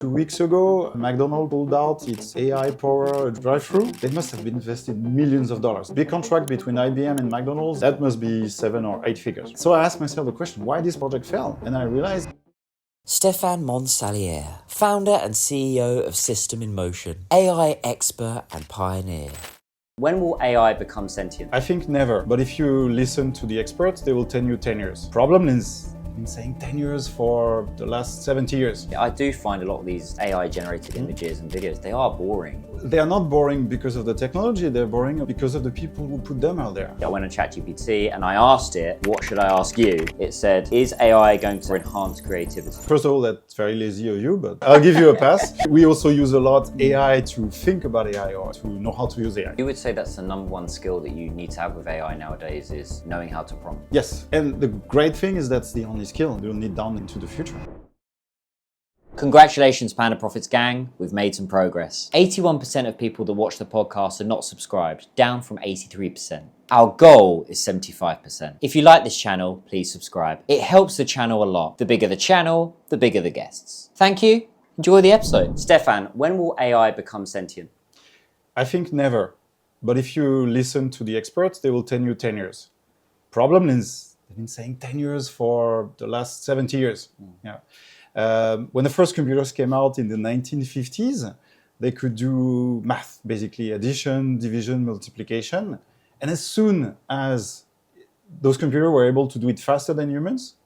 2 weeks ago, McDonald pulled out its AI-powered drive-thru. They must have invested millions of dollars. Big contract between IBM and McDonald's, that must be 7 or 8 figures. So I asked myself the question, why this project failed? And I realized Stephane Monsallier, founder and CEO of System in Motion, AI expert and pioneer. When will AI become sentient? I think never. But if you listen to the experts, they will tell you 10 years. Problem is, I've been saying 10 years for the last 70 years. I do find a lot of these AI generated images and videos, they are boring. They are not boring because of the technology, they're boring because of the people who put them out there. I went on ChatGPT and I asked it, what should I ask you? It said, is AI going to enhance creativity? First of all, that's very lazy of you, but I'll give you a pass. We also use a lot AI to think about AI or to know how to use AI. You would say that's the #1 skill that you need to have with AI nowadays is knowing how to prompt. Yes, and the great thing is that's the only skill you'll need down into the future. Congratulations, Panda Profits gang, we've made some progress. 81% of people that watch the podcast are not subscribed, down from 83%. Our goal is 75%. If you like this channel, please subscribe. It helps the channel a lot. The bigger the channel, the bigger the guests. Thank you. Enjoy the episode. Stephane, when will AI become sentient? I think never. But if you listen to the experts, they will tell you 10 years. Problem is, they've been saying 10 years for the last 70 years. Yeah. When the first computers came out in the 1950s, they could do math, basically addition, division, multiplication. And as soon as those computers were able to do it faster than humans,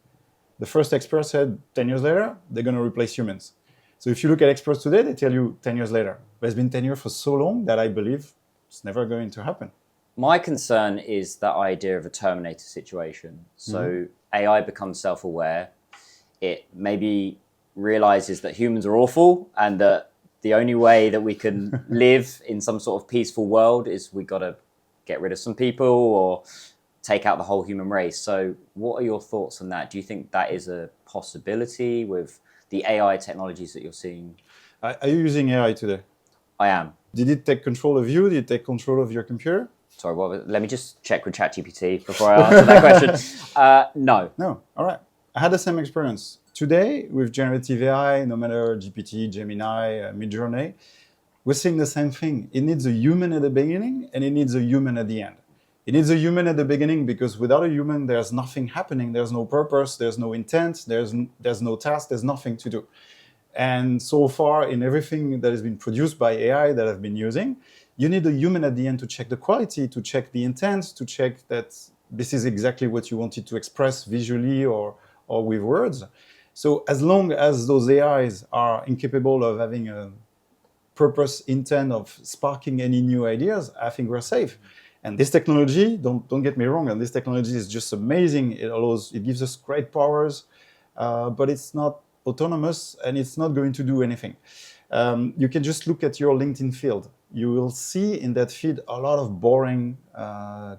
the first experts said 10 years later, they're going to replace humans. So if you look at experts today, they tell you 10 years later. But it's been 10 years for so long that I believe it's never going to happen. My concern is that idea of a Terminator situation. So AI becomes self-aware. It maybe realizes that humans are awful and that the only way that we can live in some sort of peaceful world is we got to get rid of some people or take out the whole human race. So what are your thoughts on that? Do you think that is a possibility with the AI technologies that you're seeing? Are you using AI today? I am. Did it take control of you? Did it take control of your computer? Sorry, let me just check with ChatGPT before I answer that question. No. No, all right. I had the same experience. Today, with generative AI, no matter GPT, Gemini, Midjourney, we're seeing the same thing. It needs a human at the beginning and it needs a human at the end. It needs a human at the beginning because without a human, there's nothing happening. There's no purpose, there's no intent, there's no task, there's nothing to do. And so far, in everything that has been produced by AI that I've been using, you need a human at the end to check the quality, to check the intent, to check that this is exactly what you wanted to express visually or with words. So as long as those AIs are incapable of having a purpose, intent of sparking any new ideas, I think we're safe. And this technology, don't get me wrong, and this technology is just amazing. It gives us great powers, but it's not autonomous and it's not going to do anything. You can just look at your LinkedIn field. You will see in that feed a lot of boring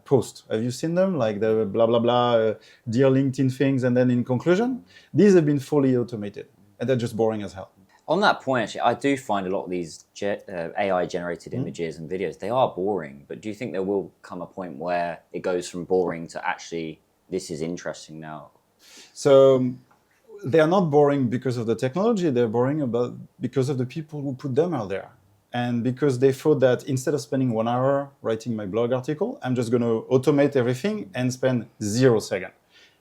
posts. Have you seen them? Like the blah, blah, blah, dear LinkedIn things, and then in conclusion, these have been fully automated and they're just boring as hell. On that point, actually, I do find a lot of these AI generated images and videos, they are boring, but do you think there will come a point where it goes from boring to actually, this is interesting now? So they are not boring because of the technology, they're boring because of the people who put them out there. And because they thought that instead of spending 1 hour writing my blog article, I'm just going to automate everything and spend 0 seconds.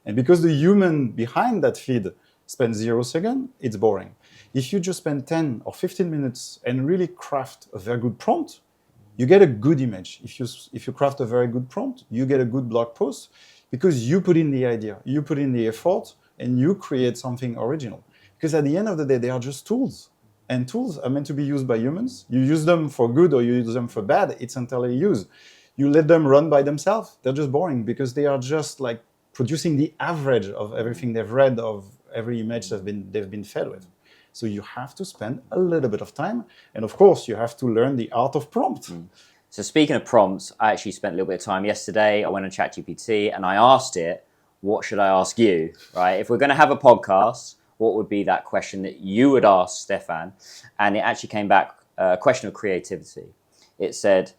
And because the human behind that feed spends 0 seconds, it's boring. If you just spend 10 or 15 minutes and really craft a very good prompt, you get a good image. If you craft a very good prompt, you get a good blog post because you put in the idea, you put in the effort, and you create something original. Because at the end of the day, they are just tools. And tools are meant to be used by humans. You use them for good or you use them for bad, it's entirely used. You let them run by themselves, they're just boring because they are just like producing the average of everything they've read, of every image they've been fed with. So you have to spend a little bit of time. And of course, you have to learn the art of prompt. So speaking of prompts, I actually spent a little bit of time yesterday. I went on ChatGPT and I asked it, what should I ask you, right? If we're going to have a podcast, what would be that question that you would ask Stephane? And it actually came back a question of creativity. It said,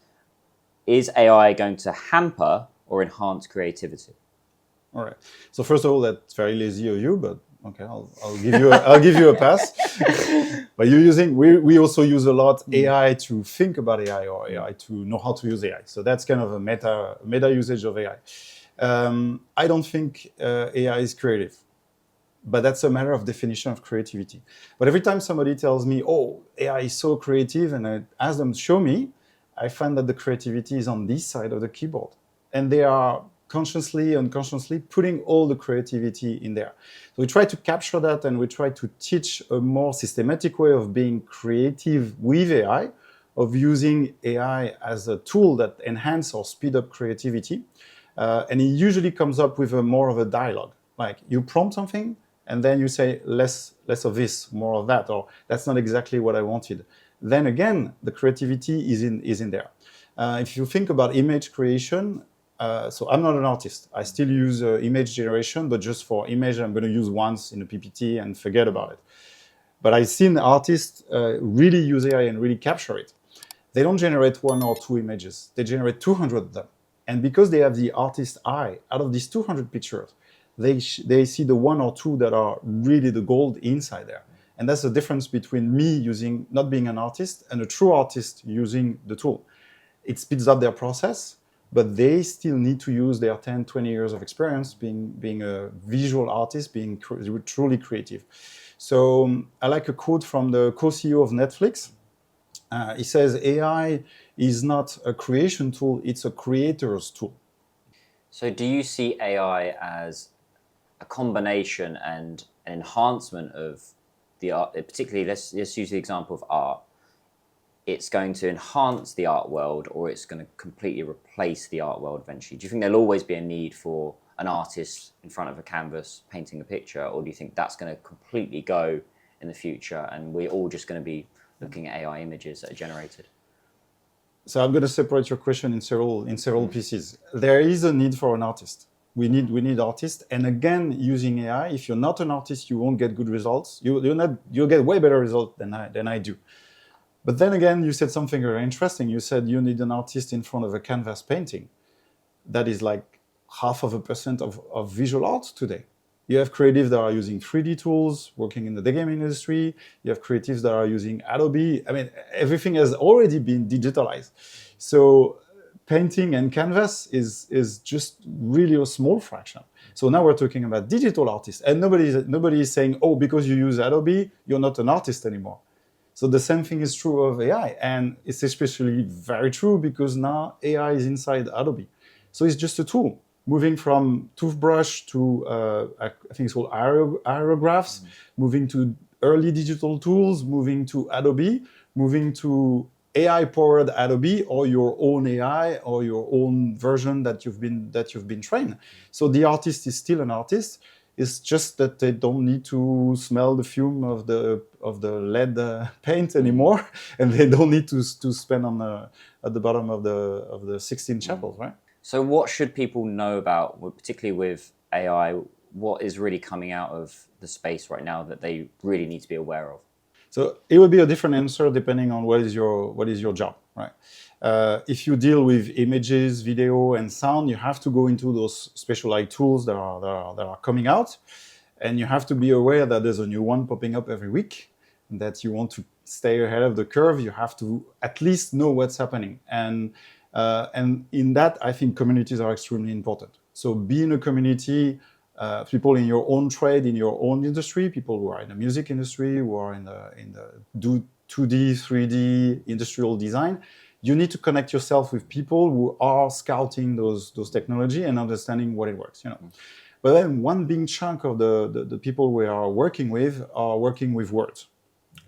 is AI going to hamper or enhance creativity? All right. So first of all, that's very lazy of you, but Okay, I'll give you a pass. But we also use a lot AI to think about AI or AI to know how to use AI. So that's kind of a meta usage of AI. I don't think AI is creative, but that's a matter of definition of creativity. But every time somebody tells me, oh, AI is so creative, and I ask them to show me, I find that the creativity is on this side of the keyboard. And they are consciously, unconsciously putting all the creativity in there. So we try to capture that, and we try to teach a more systematic way of being creative with AI, of using AI as a tool that enhances or speed up creativity. And it usually comes up with more of a dialogue. Like you prompt something, and then you say less of this, more of that, or that's not exactly what I wanted. Then again, the creativity is in there. If you think about image creation, so I'm not an artist. I still use image generation, but just for image I'm going to use once in a PPT and forget about it. But I've seen artists really use AI and really capture it. They don't generate 1 or 2 images. They generate 200 of them. And because they have the artist's eye, out of these 200 pictures, they see the 1 or 2 that are really the gold inside there. And that's the difference between me using, not being an artist, and a true artist using the tool. It speeds up their process, but they still need to use their 10, 20 years of experience being a visual artist, being truly creative. So I like a quote from the co-CEO of Netflix. He says, AI is not a creation tool, it's a creator's tool. So do you see AI as a combination and an enhancement of the art, particularly let's use the example of art? It's going to enhance the art world, or it's going to completely replace the art world eventually? Do you think there'll always be a need for an artist in front of a canvas painting a picture, or do you think that's going to completely go in the future and we're all just going to be looking at AI images that are generated? So I'm going to separate your question in several pieces. There is a need for an artist. We need artists, and again, using AI. If you're not an artist, you won't get good results. You'll get way better results than I do. But then again, you said something very interesting. You said you need an artist in front of a canvas painting. That is like 0.5% of visual art today. You have creatives that are using 3D tools, working in the game industry. You have creatives that are using Adobe. I mean, everything has already been digitalized. So painting and canvas is just really a small fraction. So now we're talking about digital artists, and nobody is saying, oh, because you use Adobe, you're not an artist anymore. So the same thing is true of AI, and it's especially very true because now AI is inside Adobe. So it's just a tool, moving from toothbrush to, I think it's called aerographs, moving to early digital tools, moving to Adobe, moving to AI-powered Adobe or your own AI or your own version that you've been trained. So the artist is still an artist. It's just that they don't need to smell the fume of the lead paint anymore, and they don't need to spend at the bottom of the Sixteen Chapels, right? So what should people know about, particularly with AI, what is really coming out of the space right now that they really need to be aware of? So it will be a different answer depending on what is your job, right? If you deal with images, video, and sound, you have to go into those specialized tools that are coming out, and you have to be aware that there's a new one popping up every week, and that you want to stay ahead of the curve. You have to at least know what's happening, and in that, I think communities are extremely important. So be in a community. People in your own trade, in your own industry, people who are in the music industry, who are in the 2D, 3D industrial design, you need to connect yourself with people who are scouting those technology and understanding what it works. But then one big chunk of the people we are working with words.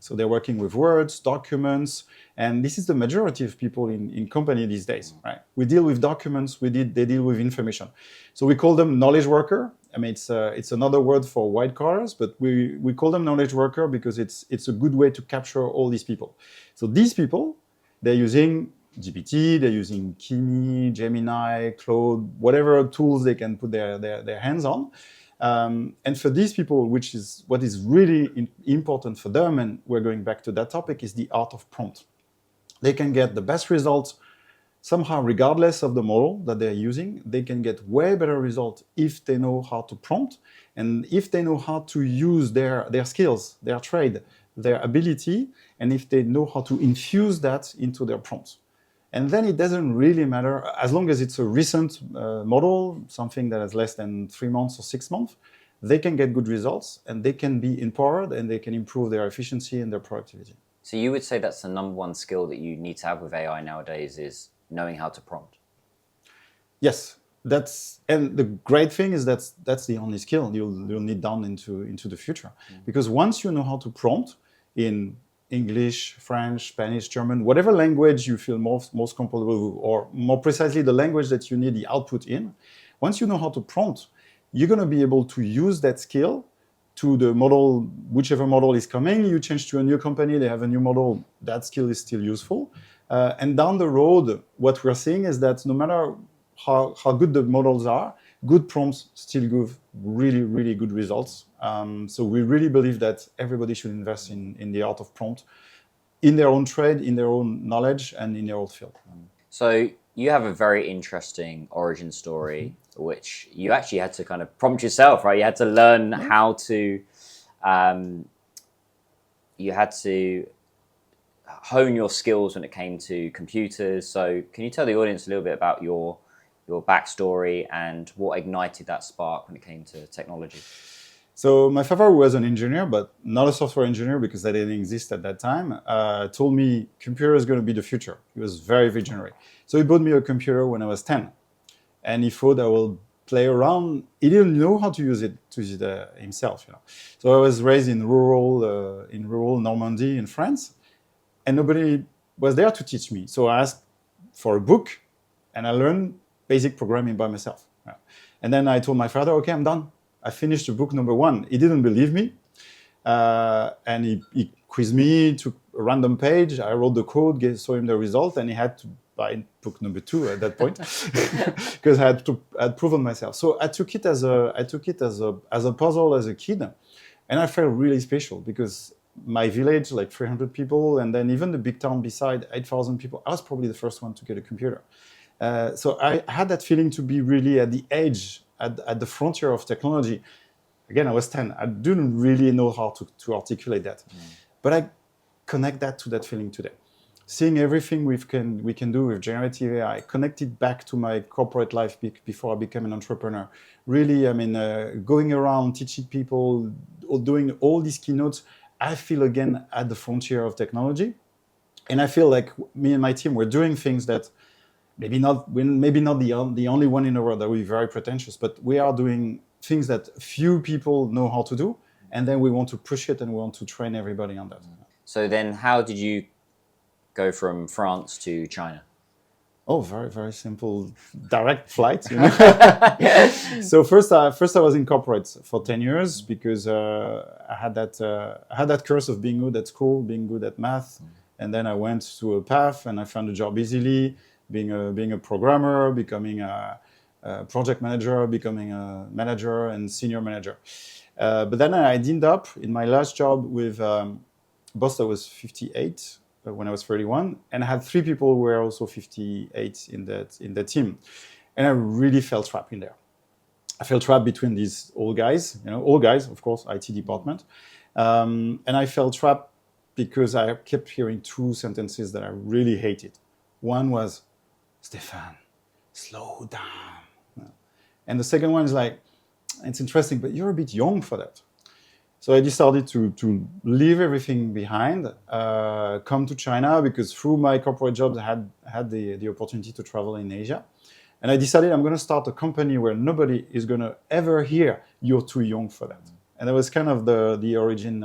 So they're working with words, documents, and this is the majority of people in company these days, right? We deal with documents, they deal with information. So we call them knowledge worker. I mean, it's another word for white collars, but we call them knowledge worker because it's a good way to capture all these people. So these people, they're using GPT, they're using Kimi, Gemini, Claude, whatever tools they can put their hands on. And for these people, what is really important for them, and we're going back to that topic, is the art of prompt. They can get the best results somehow, regardless of the model that they're using, they can get way better results if they know how to prompt and if they know how to use their skills, their trade, their ability, and if they know how to infuse that into their prompts. And then it doesn't really matter, as long as it's a recent model, something that has less than 3 months or 6 months, they can get good results and they can be empowered and they can improve their efficiency and their productivity. So you would say that's the number one skill that you need to have with AI nowadays is knowing how to prompt? Yes, and the great thing is that's the only skill you'll need down into the future. Because once you know how to prompt in English, French, Spanish, German, whatever language you feel most comfortable with, or more precisely the language that you need the output in, once you know how to prompt, you're going to be able to use that skill to the model, whichever model is coming. You change to a new company, they have a new model, that skill is still useful. And down the road, what we're seeing is that no matter how good the models are, good prompts still give really, really good results. So we really believe that everybody should invest in the art of prompt in their own trade, in their own knowledge, and in their own field. So you have a very interesting origin story, which you actually had to kind of prompt yourself, right? You had to learn how to, you had to hone your skills when it came to computers. So can you tell the audience a little bit about your backstory and what ignited that spark when it came to technology? So my father was an engineer, but not a software engineer because that didn't exist at that time. Told me computer is going to be the future. He was very visionary. So he bought me a computer when I was 10. And he thought I will play around. He didn't know how to use it himself. So I was raised in rural Normandy in France, and nobody was there to teach me. So I asked for a book, and I learned basic programming by myself. And then I told my father, okay, I'm done. I finished the book number 1. He didn't believe me. And he quizzed me, took a random page. I wrote the code, saw him the result, and he had to buy book number 2 at that point because I had proven myself. So I took it as a puzzle as a kid, and I felt really special because my village, like 300 people, and then even the big town beside, 8,000 people, I was probably the first one to get a computer. So I had that feeling to be really at the edge, at the frontier of technology. Again, I was 10. I didn't really know how to articulate that. But I connect that to that feeling today. Seeing everything we can do with generative AI, connected back to my corporate life before I became an entrepreneur. Really, going around, teaching people, or doing all these keynotes, I feel again at the frontier of technology. And I feel like me and my team, we're doing things that maybe not the only one in the world, that we're very pretentious, but we are doing things that few people know how to do, and then we want to push it and we want to train everybody on that. So then how did you go from France to China? Oh, very, very simple, direct flight. So first I was in corporate for 10 years because I had that curse of being good at school, being good at math, and then I went to a path and I found a job easily, being a programmer, becoming a project manager, becoming a manager and senior manager. But then I ended up in my last job with a boss that was 58 when I was 31, and I had 3 people who were also 58 in that team, and I really felt trapped in there. I felt trapped between these old guys, of course, IT department, and I felt trapped because I kept hearing 2 sentences that I really hated. One was, "Stephane, slow down," and the second one is like, "It's interesting, but you're a bit young for that." So I decided to leave everything behind, come to China, because through my corporate jobs, I had the opportunity to travel in Asia. And I decided I'm going to start a company where nobody is going to ever hear, "You're too young for that." And that was kind of the origin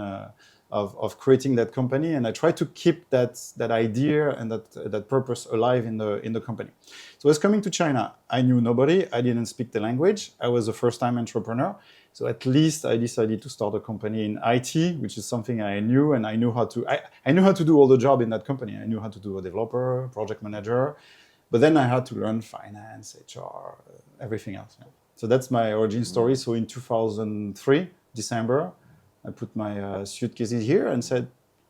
of creating that company. And I tried to keep that idea and that purpose alive in the company. So I was coming to China. I knew nobody. I didn't speak the language. I was a first-time entrepreneur. So at least I decided to start a company in IT, which is something I knew, and I knew how to do all the job in that company. I knew how to do a developer, project manager, but then I had to learn finance, HR, everything else. Yeah. So that's my origin story. So in 2003, December, I put my suitcases here and said,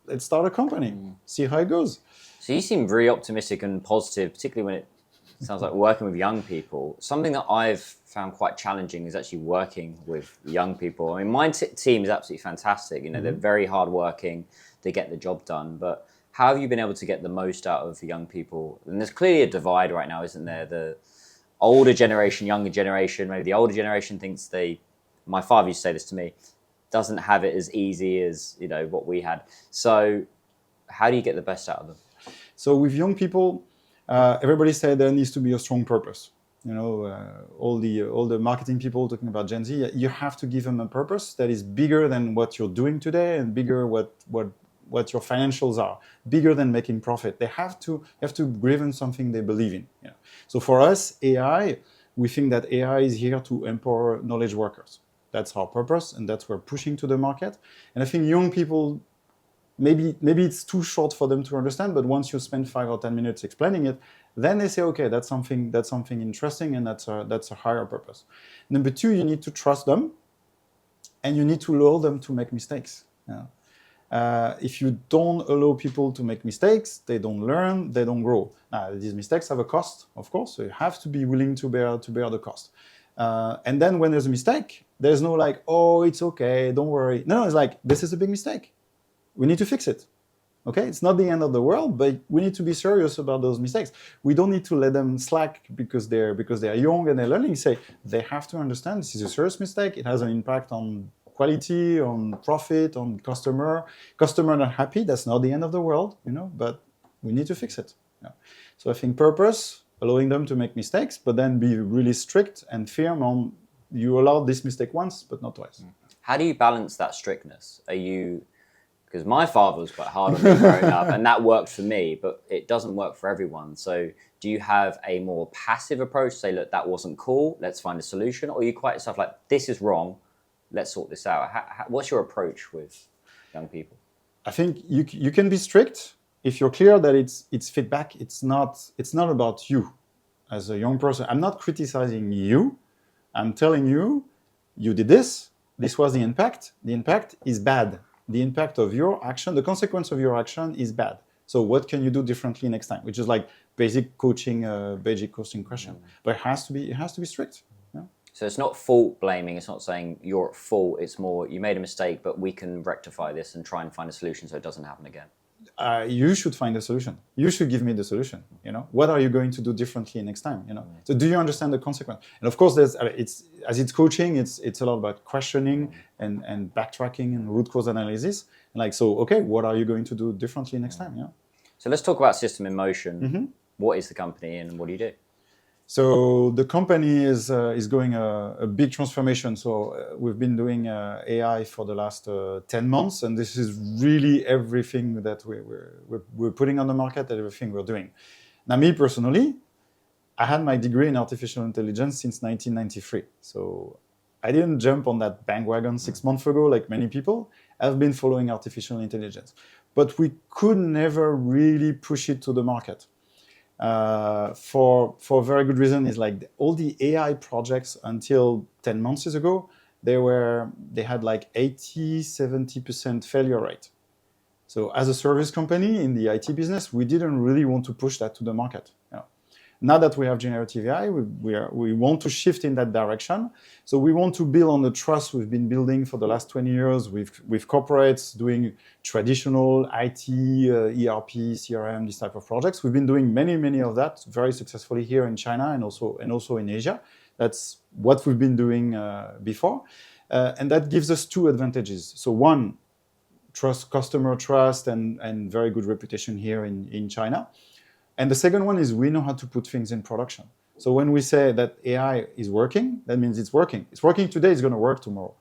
"Let's start a company, see how it goes." So you seem very optimistic and positive, particularly when it Sounds like working with young people. Something that I've found quite challenging is actually working with young people. I mean, my team is absolutely fantastic. You know, they're very hardworking. They get the job done. But how have you been able to get the most out of young people? And there's clearly a divide right now, isn't there? The older generation, younger generation. Maybe the older generation thinks my father used to say this to me, doesn't have it as easy as, you know, what we had. So how do you get the best out of them? So with young people, everybody said there needs to be a strong purpose. You know, all the marketing people talking about Gen Z, you have to give them a purpose that is bigger than what you're doing today and bigger what your financials are, bigger than making profit. You have to give them something they believe in. You know? So for us, AI, we think that AI is here to empower knowledge workers. That's our purpose, and that's what we're pushing to the market. And I think young people, maybe it's too short for them to understand, but once you spend 5 or 10 minutes explaining it, then they say, okay, that's something interesting, and that's a higher purpose. Number 2, you need to trust them, and you need to allow them to make mistakes. You know? If you don't allow people to make mistakes, they don't learn, they don't grow. Now, these mistakes have a cost, of course, so you have to be willing to bear the cost. And then when there's a mistake, there's no like, oh, it's okay, don't worry. No, it's like, this is a big mistake. We need to fix it. Okay, it's not the end of the world, but we need to be serious about those mistakes. We don't need to let them slack because they're young and they're learning. Say they have to understand this is a serious mistake. It has an impact on quality, on profit, on customer not happy. That's not the end of the world, you know. But we need to fix it. You know? So I think purpose, allowing them to make mistakes, but then be really strict and firm on you allowed this mistake once, but not twice. How do you balance that strictness? Because my father was quite hard on me growing up, and that worked for me, but it doesn't work for everyone. So do you have a more passive approach? Say, look, that wasn't cool, let's find a solution? Or are you quite stuff like, this is wrong, let's sort this out? What's your approach with young people? I think you can be strict if you're clear that it's feedback. It's not about you as a young person. I'm not criticizing you. I'm telling you, you did this. This was the impact. The impact is bad. The impact of your action, the consequence of your action is bad. So what can you do differently next time? Which is like basic coaching question. But it has to be strict. Yeah? So it's not fault blaming. It's not saying you're at fault. It's more you made a mistake, but we can rectify this and try and find a solution so it doesn't happen again. You should find a solution. You should give me the solution. You know, what are you going to do differently next time? You know, so do you understand the consequence? And of course, it's coaching. It's a lot about questioning and backtracking and root cause analysis. And like, so okay, what are you going to do differently next time? Yeah. So let's talk about System in Motion. What is the company and what do you do? So the company is going a big transformation. So we've been doing AI for the last 10 months, and this is really everything that we're putting on the market and everything we're doing. Now, me personally, I had my degree in artificial intelligence since 1993. So I didn't jump on that bandwagon 6 months ago like many people. I've been following artificial intelligence. But we could never really push it to the market. For a very good reason is like all the AI projects until 10 months ago, they had like 80-70% failure rate. So as a service company in the IT business, we didn't really want to push that to the market. You know. Now that we have generative AI, we want to shift in that direction. So we want to build on the trust we've been building for the last 20 years with corporates doing traditional IT, ERP, CRM, this type of projects. We've been doing many of that very successfully here in China and also in Asia. That's what we've been doing before. And that gives us two advantages. So one, customer trust and very good reputation here in China. And the second one is we know how to put things in production. So when we say that AI is working, that means it's working. It's working today, it's going to work tomorrow.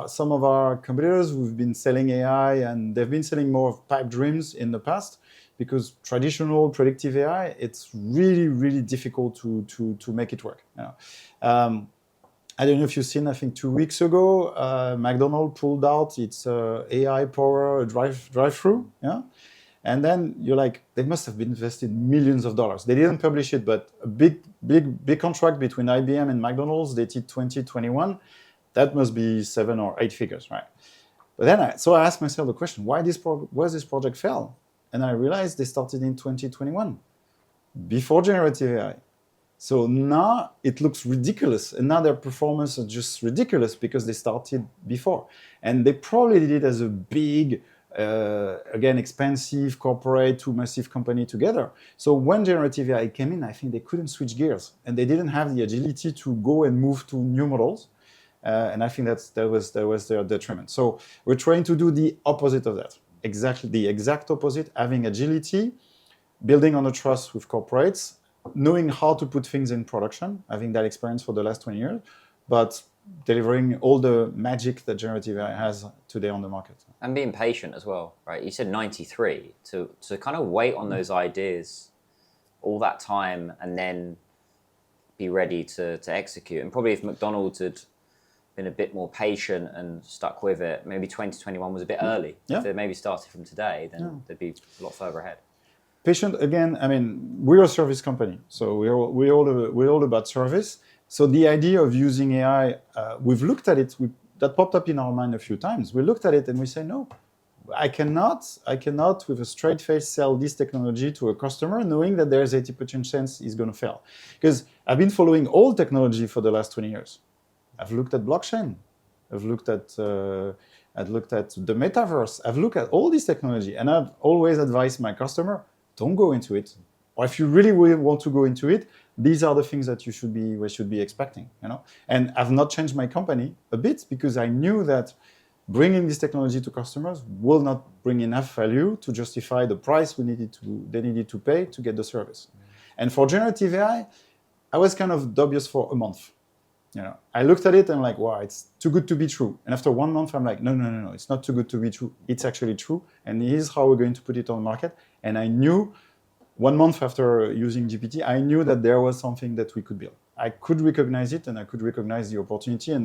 Some of our competitors who've been selling AI, and they've been selling more of pipe dreams in the past, because traditional predictive AI, it's really difficult to make it work. You know? I don't know if you've seen, I think 2 weeks ago, McDonald pulled out its AI-powered drive-thru. Yeah? And then you're like, they must have been invested millions of dollars. They didn't publish it, but a big contract between IBM and McDonald's dated 2021. That must be 7 or 8 figures, right? But then I asked myself the question, why this project fail? And I realized they started in 2021. before generative AI. So now it looks ridiculous, and now their performance is just ridiculous because they started before. And they probably did it as a big, again, expensive corporate to massive company together. So when generative AI came in, I think they couldn't switch gears, and they didn't have the agility to go and move to new models. And I think that was their detriment. So we're trying to do the opposite of that, exactly the exact opposite, having agility, building on the trust with corporates, knowing how to put things in production, having that experience for the last 20 years, but delivering all the magic that generative AI has today on the market. And being patient as well, right? You said 93, to kind of wait on those ideas all that time and then be ready to execute. And probably if McDonald's had been a bit more patient and stuck with it, maybe 2021 was a bit early. Yeah. If they maybe started from today, then they'd be a lot further ahead. Patient, again, I mean, we're a service company, so we're all about service. So the idea of using AI, we've looked at it, that popped up in our mind a few times. We looked at it and we say, no, I cannot with a straight face sell this technology to a customer knowing that there's 80% chance it's going to fail. Because I've been following all technology for the last 20 years. I've looked at blockchain. I've looked at the metaverse. I've looked at all this technology, and I've always advised my customer, don't go into it. Or if you really want to go into it, these are the things that we should be expecting, you know. And I've not changed my company a bit because I knew that bringing this technology to customers will not bring enough value to justify the price they needed to pay to get the service. And for generative AI, I was kind of dubious for a month. You know, I looked at it and I'm like, wow, it's too good to be true. And after 1 month, I'm like, no, it's not too good to be true. It's actually true. And here's how we're going to put it on the market. And I knew 1 month after using GPT, I knew that there was something that we could build. I could recognize it, and I could recognize the opportunity and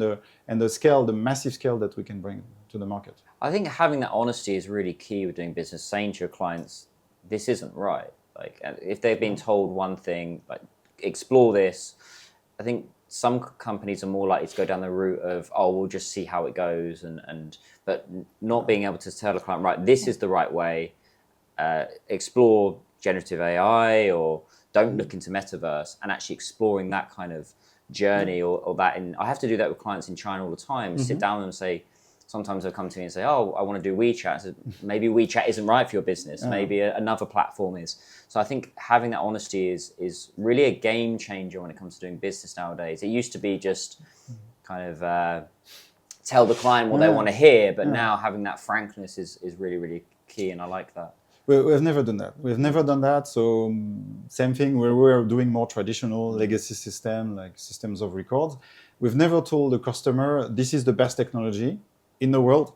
the scale, the massive scale that we can bring to the market. I think having that honesty is really key with doing business, saying to your clients, this isn't right. Like, if they've been told one thing, like, explore this, I think some companies are more likely to go down the route of, oh, we'll just see how it goes, but not being able to tell a client, right, this is the right way, explore generative AI, or don't look into metaverse, and actually exploring that kind of journey or that. And I have to do that with clients in China all the time, sit down and say, sometimes they'll come to me and say, oh, I want to do WeChat. I said, maybe WeChat isn't right for your business. Maybe another platform is. So I think having that honesty is really a game changer when it comes to doing business nowadays. It used to be just kind of tell the client what they want to hear, but now having that frankness is really, really key, and I like that. We've never done that. We've never done that. So same thing, we're doing more traditional legacy system, like systems of records. We've never told the customer, this is the best technology in the world.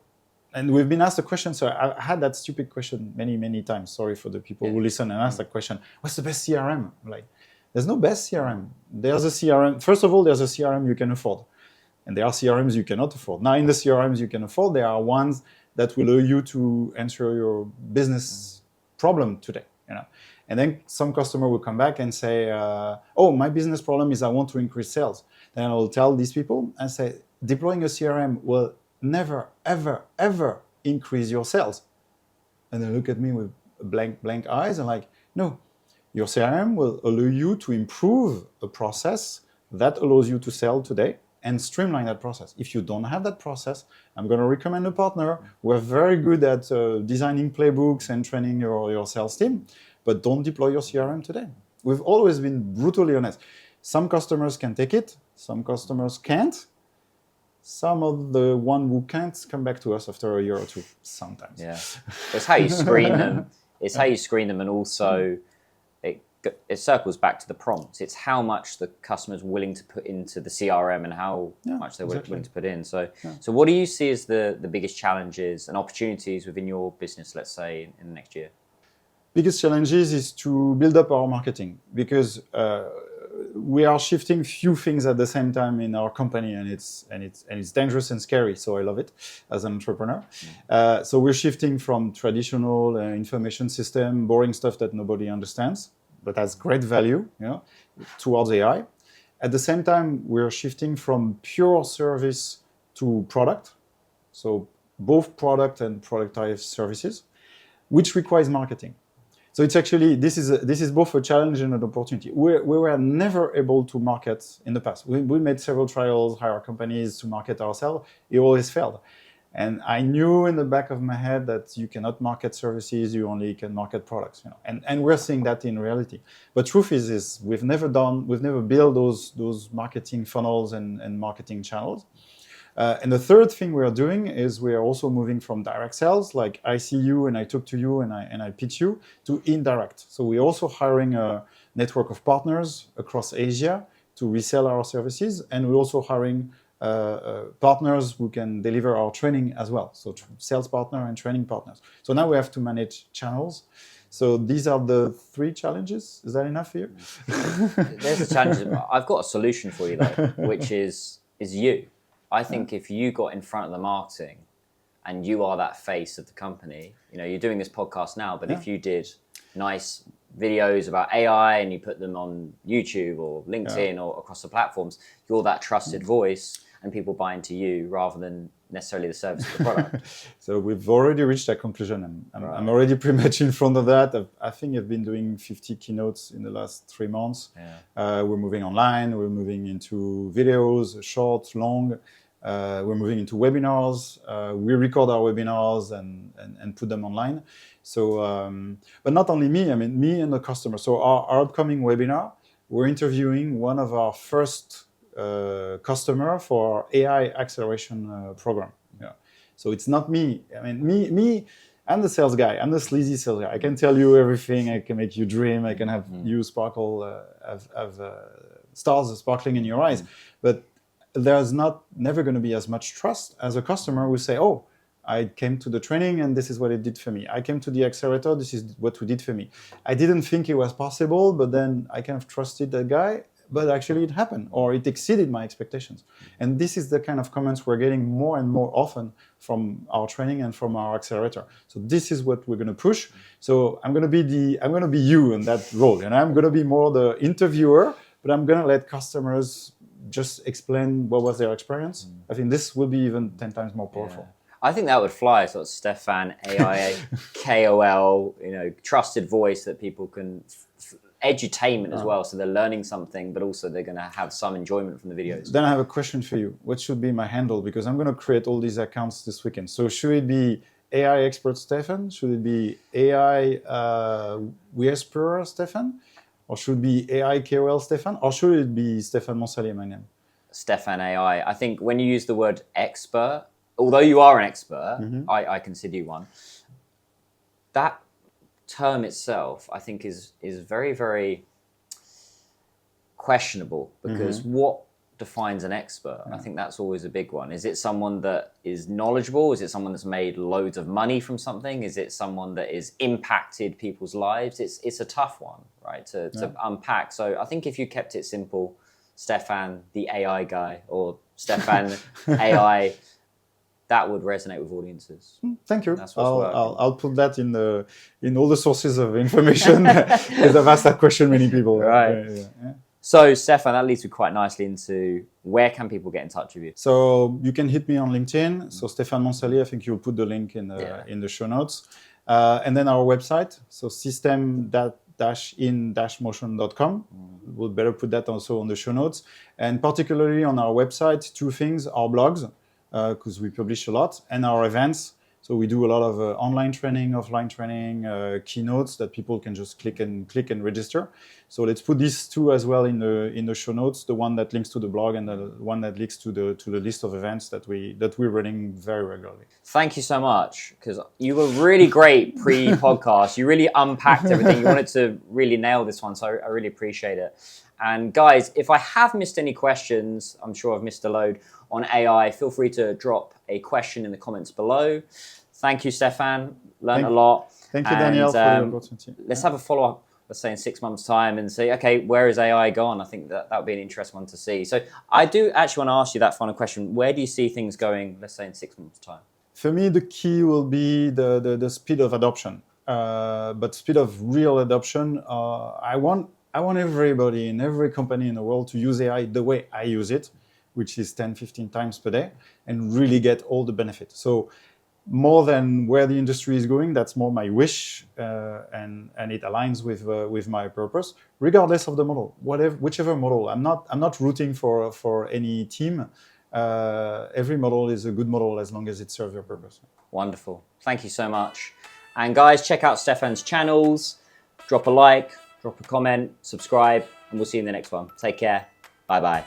And we've been asked a question. So I had that stupid question many, many times. Sorry for the people who listen and ask that question. What's the best CRM? Like, there's no best CRM. There's a CRM. First of all, there's a CRM you can afford. And there are CRMs you cannot afford. Now, in the CRMs you can afford, there are ones that will allow you to answer your business problem today, you know. And then some customer will come back and say, oh, my business problem is I want to increase sales. Then I will tell these people and say, deploying a CRM will never, ever, ever increase your sales. And they look at me with blank eyes and like, no, your CRM will allow you to improve a process that allows you to sell today and streamline that process. If you don't have that process, I'm going to recommend a partner who are very good at designing playbooks and training your sales team, but don't deploy your CRM today. We've always been brutally honest. Some customers can take it, some customers can't. Some of the one who can't come back to us after a year or two, sometimes. Yeah, it's how you screen them. It's how you screen them, and also it circles back to the prompts. It's how much the customer's willing to put into the CRM and how much they're willing to put in. So what do you see as the biggest challenges and opportunities within your business, let's say, in the next year? Biggest challenges is to build up our marketing, because we are shifting few things at the same time in our company, and it's dangerous and scary. So I love it as an entrepreneur. So we're shifting from traditional information system, boring stuff that nobody understands, but has great value, you know, towards AI. At the same time, we're shifting from pure service to product. So both product and productized services, which requires marketing. So it's actually, this is both a challenge and an opportunity. We were never able to market in the past. We made several trials, hire companies to market ourselves. It always failed. And I knew in the back of my head that you cannot market services, you only can market products. And we're seeing that in reality. But truth is we've never built those marketing funnels and marketing channels. And the third thing we are doing is we are also moving from direct sales, like I see you and I talk to you and I pitch you, to indirect. So we're also hiring a network of partners across Asia to resell our services, and we're also hiring partners who can deliver our training as well. So sales partner and training partners. So now we have to manage channels. So these are the 3 challenges. Is that enough for you? There's a challenge. I've got a solution for you though, which is you. I think if you got in front of the marketing and you are that face of the company, you're doing this podcast now, but if you did nice videos about AI and you put them on YouTube or LinkedIn or across the platforms, you're that trusted voice and people buy into you rather than necessarily the service of the product. So we've already reached that conclusion. I'm already pretty much in front of that. I think I've been doing 50 keynotes in the last 3 months. We're moving online. We're moving into videos, short, long. We're moving into webinars. We record our webinars and put them online. So, but not only me, me and the customer. So our upcoming webinar, we're interviewing one of our first customer for our AI acceleration program. So it's not me. Me, I'm the sales guy. I'm the sleazy sales guy. I can tell you everything. I can make you dream. I can have you sparkle, have stars sparkling in your eyes. But there's never going to be as much trust as a customer who say, oh, I came to the training and this is what it did for me. I came to the accelerator, this is what it did for me. I didn't think it was possible, but then I kind of trusted that guy, but actually it happened, or it exceeded my expectations. And this is the kind of comments we're getting more and more often from our training and from our accelerator. So this is what we're going to push. So I'm going to be you in that role, and I'm going to be more the interviewer, but I'm going to let customers just explain what was their experience. I think this will be even 10 times more powerful. I think that would fly. So it's Stephane, AI, KOL, trusted voice that people can, edutainment as well. So they're learning something, but also they're going to have some enjoyment from the videos. Then I have a question for you. What should be my handle? Because I'm going to create all these accounts this weekend. So should it be AI expert Stephane? Should it be AI whisperer Stephane? Or should it be AI KOL Stephane? Or should it be Stephane Monsallier, my name? Stephane AI. I think when you use the word expert, although you are an expert, I consider you one, that term itself, I think, is very, very questionable, because what defines an expert? I think that's always a big one. Is it someone that is knowledgeable? Is it someone that's made loads of money from something? Is it someone that has impacted people's lives? It's a tough one, right, to unpack. So I think if you kept it simple, Stephane, the AI guy, or Stephane AI, that would resonate with audiences. Thank you. That's what's working. I'll put that in all the sources of information, because I've asked that question many people. Right. Yeah. So, Stephane, that leads me quite nicely into where can people get in touch with you? So you can hit me on LinkedIn. So Stephane Monsallier, I think you'll put the link in the show notes. And then our website, so system-in-motion.com. We'll better put that also on the show notes. And particularly on our website, 2 things: our blogs, because we publish a lot, and our events. So we do a lot of online training, offline training, keynotes that people can just click and register. So let's put these 2 as well in the show notes: the one that links to the blog and the one that links to the list of events that we're running very regularly. Thank you so much, because you were really great pre-podcast. You really unpacked everything. You wanted to really nail this one, so I really appreciate it. And guys, if I have missed any questions, I'm sure I've missed a load on AI, feel free to drop a question in the comments below. Thank you, Stephane. Learned a lot. Thank you, Daniel, for the opportunity. Let's have a follow-up, let's say in 6 months' time, and say, okay, where is AI gone? I think that would be an interesting one to see. So I do actually want to ask you that final question. Where do you see things going, let's say in 6 months' time? For me, the key will be the speed of adoption. But speed of real adoption, I want everybody in every company in the world to use AI the way I use it, which is 10, 15 times per day, and really get all the benefits. So more than where the industry is going. That's more my wish, and it aligns with my purpose, regardless of the model, whichever model. I'm not rooting for any team. Every model is a good model as long as it serves your purpose. Wonderful. Thank you so much. And guys, check out Stephane's channels. Drop a like, drop a comment, subscribe, and we'll see you in the next one. Take care. Bye bye.